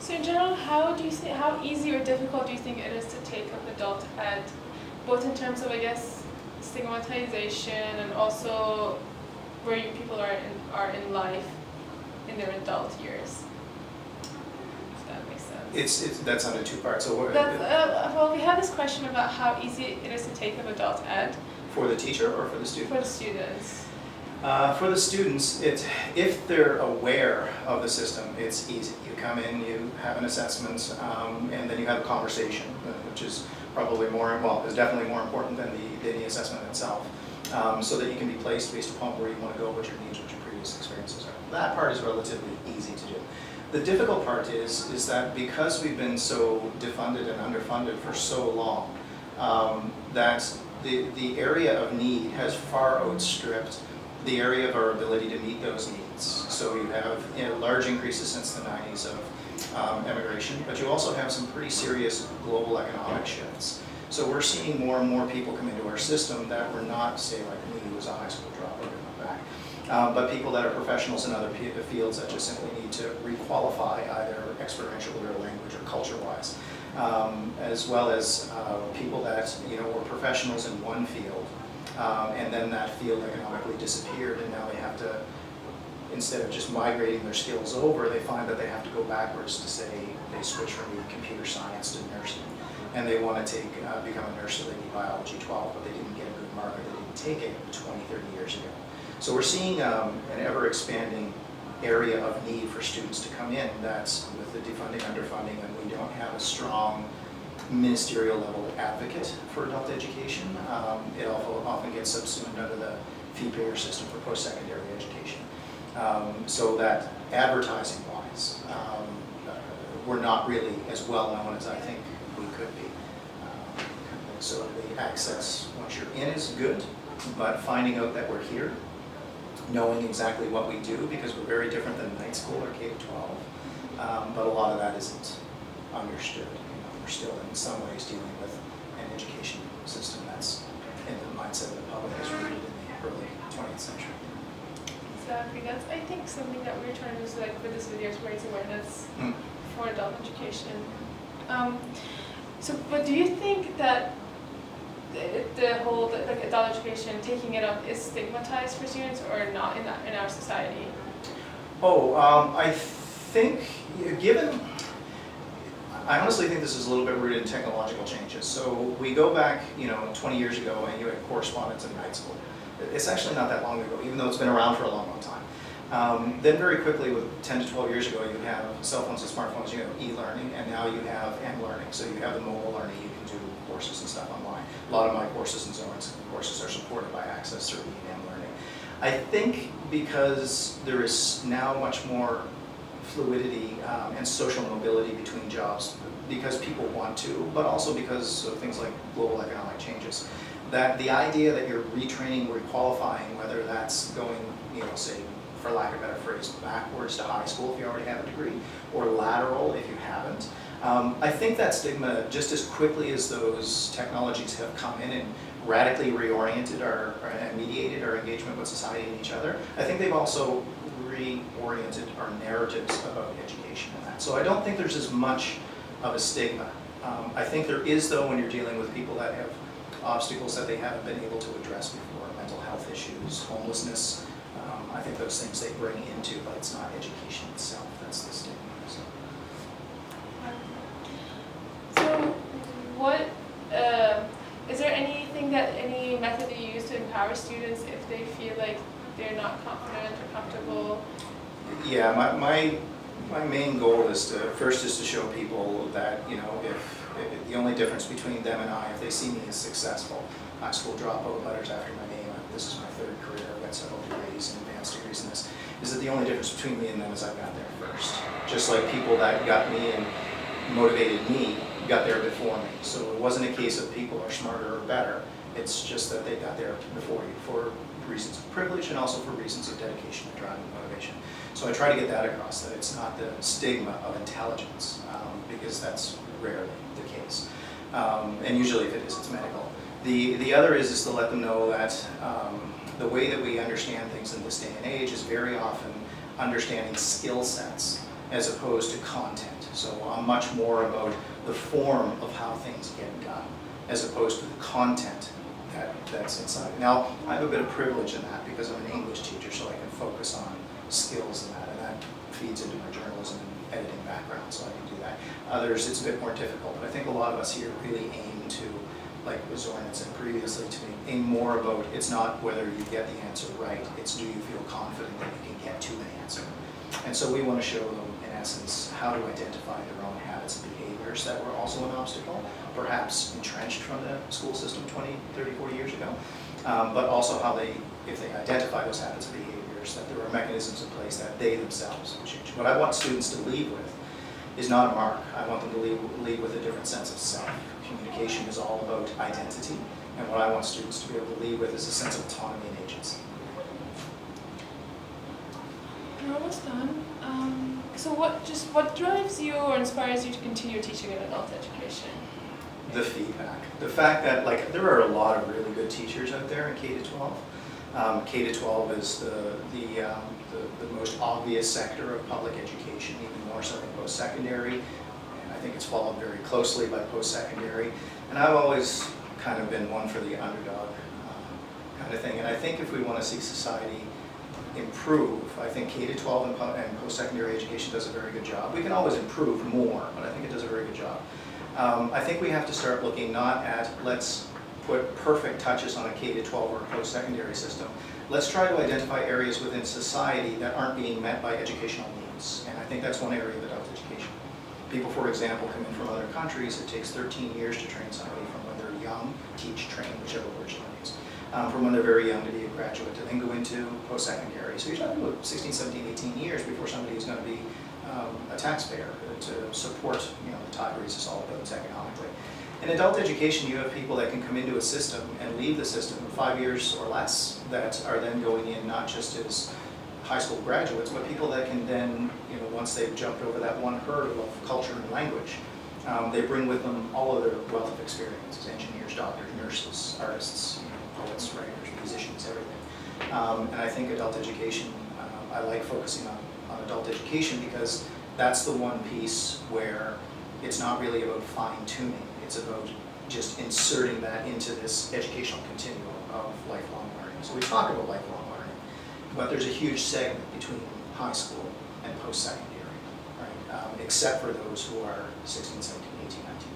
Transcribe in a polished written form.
So in general, how easy or difficult do you think it is to take up adult ed, both in terms of, I guess, stigmatization and also where people are in life in their adult years? If that makes sense. That's under two parts. So well, we have this question about how easy it is to take up adult ed. For the teacher or for the student? For the students. For the students, if they're aware of the system, it's easy. You come in, you have an assessment, and then you have a conversation, which is probably is definitely more important than the assessment itself, so that you can be placed based upon where you want to go, what your needs, what your previous experiences are. That part is relatively easy to do. The difficult part is that because we've been so defunded and underfunded for so long, that the area of need has far outstripped the area of our ability to meet those needs. So you have large increases since the 90s of immigration, but you also have some pretty serious global economic shifts. So we're seeing more and more people come into our system that were not, say, like me, who was a high school dropout and went back, but people that are professionals in other fields that just simply need to requalify either experientially or language or culture-wise, as well as people that were professionals in one field, and then that field economically disappeared, and now they have to, instead of just migrating their skills over, they find that they have to go backwards to say they switch from computer science to nursing, and they want to become a nurse, so they need biology 12, but they didn't get a good mark, or they didn't take it 20, 30 years ago. So we're seeing an ever-expanding area of need for students to come in. That's with the defunding, underfunding, and we don't have a strong ministerial level advocate for adult education. It often gets subsumed under the fee-payer system for post-secondary education. So that advertising-wise, we're not really as well known as I think we could be. So the access once you're in is good, but finding out that we're here, knowing exactly what we do, because we're very different than night school or K-12, but a lot of that isn't understood. We're still in some ways dealing with an education system that's in the mindset of the public is rooted in the early 20th century. Exactly. That's, I think, something that we're trying to do, like, for this video, is raise awareness for adult education. But do you think that the whole adult education, taking it up, is stigmatized for students or not in our society? I think, I honestly think this is a little bit rooted in technological changes. So we go back, 20 years ago, and you had correspondence in night school. It's actually not that long ago, even though it's been around for a long, long time. Then very quickly, with 10 to 12 years ago, you have cell phones and smartphones, you have e-learning, and now you have m-learning. So you have the mobile learning, you can do courses and stuff online. A lot of my courses and Zoran's courses are supported by Access through m-learning. I think because there is now much more fluidity and social mobility between jobs, because people want to, but also because of things like global economic changes, that the idea that you're retraining, requalifying, whether that's going, say, for lack of a better phrase, backwards to high school if you already have a degree, or lateral if you haven't. I think that stigma, just as quickly as those technologies have come in and radically reoriented and mediated our engagement with society and each other, I think they've also reoriented our narratives about education and that. So I don't think there's as much of a stigma. I think there is, though, when you're dealing with people that have obstacles that they haven't been able to address before, mental health issues, homelessness. I think those things they bring into, but it's not education itself. That's the stigma. So what, is there any method that you use to empower students if they feel like they're not confident or comfortable? Yeah, my main goal is to show people that, if the only difference between them and I, if they see me as successful, high school dropout, letters after my name, this is my third career, I've got several degrees and advanced degrees in this, is that the only difference between me and them is I got there first. Just like people that got me and motivated me got there before me. So it wasn't a case of people are smarter or better, it's just that they got there before you for reasons of privilege and also for reasons of dedication and drive and motivation. So I try to get that across, that it's not the stigma of intelligence, because that's rarely the case. And usually if it is, it's medical. The other is to let them know that the way that we understand things in this day and age is very often understanding skill sets as opposed to content. So I'm much more about the form of how things get done, as opposed to the content that's inside. Now, I have a bit of privilege in that because I'm an English teacher, so I can focus on skills and that feeds into my journalism and editing background, so I can do that. Others, it's a bit more difficult, but I think a lot of us here really aim to, like Zorn had said previously to me, aim more about, it's not whether you get the answer right, it's do you feel confident that you can get to an answer. And so we want to show them, in essence, how to identify their own habits and behaviors that were also an obstacle, perhaps entrenched from the school system 20, 30, 40 years ago, but also how they, if they identify those habits and behaviors, that there are mechanisms in place that they themselves will change. What I want students to leave with is not a mark. I want them to leave with a different sense of self. Communication is all about identity, and what I want students to be able to leave with is a sense of autonomy and agency. You're almost done. So what drives you or inspires you to continue teaching in adult education? The feedback. The fact that, like, there are a lot of really good teachers out there in K-12. K-12 is the most obvious sector of public education, even more so than post-secondary. And I think it's followed very closely by post-secondary. And I've always kind of been one for the underdog kind of thing. And I think if we want to see society improve, I think K-12 and post-secondary education does a very good job. We can always improve more, but I think it does a very good job. I think we have to start looking not at, let's put perfect touches on a K-12 or a post-secondary system. Let's try to identify areas within society that aren't being met by educational needs. And I think that's one area of adult education. People, for example, come in from other countries. It takes 13 years to train somebody from when they're young, teach, train, whichever word you want to use. From when they're very young to be a graduate, to then go into post-secondary. So you're talking about 16, 17, 18 years before somebody is going to be a taxpayer to support, the tide raises all boats economically. In adult education, you have people that can come into a system and leave the system in 5 years or less that are then going in not just as high school graduates, but people that can then, once they've jumped over that one hurdle of culture and language, they bring with them all of their wealth of experiences: engineers, doctors, nurses, artists, poets, writers, musicians, everything. And I think adult education, I like focusing on adult education because that's the one piece where it's not really about fine-tuning. It's about just inserting that into this educational continuum of lifelong learning. So we talk about lifelong learning, but there's a huge segment between high school and post-secondary, right? Except for those who are 16, 17, 18, 19